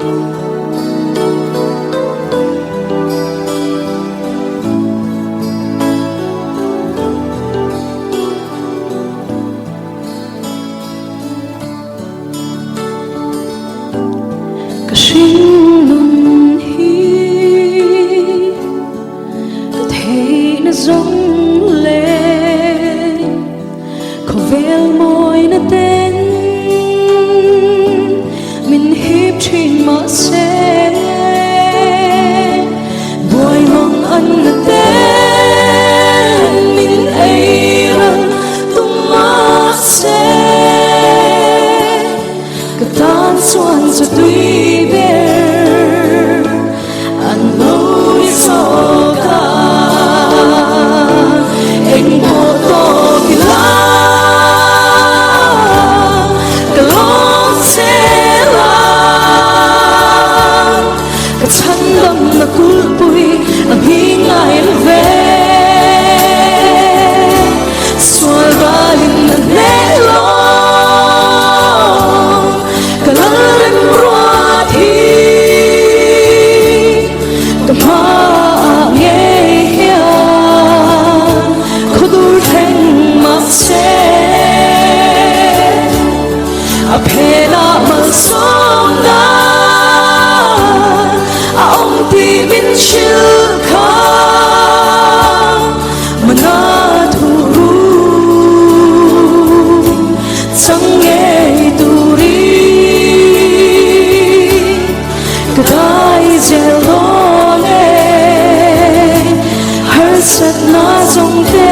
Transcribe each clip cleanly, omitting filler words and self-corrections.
Sinh nôn hi có thể nó giống lên có vel môi nó tên mình hiếp trên mở xe buổi mong anh nó tên mình ấy rằng tung mở xe cái tan xuân cho tuy Apela masonda aong ti min shilka manaturu sange turi kadai zelone har sat na zongte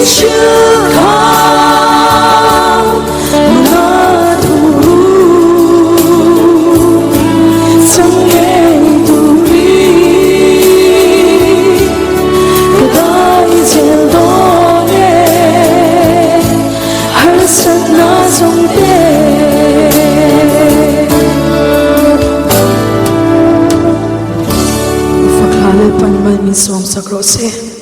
chưa khao mà thu chẳng nghe tu đi cái đôi chân đó nghe har sat na trong tê phật hà lê pan man min som sakro se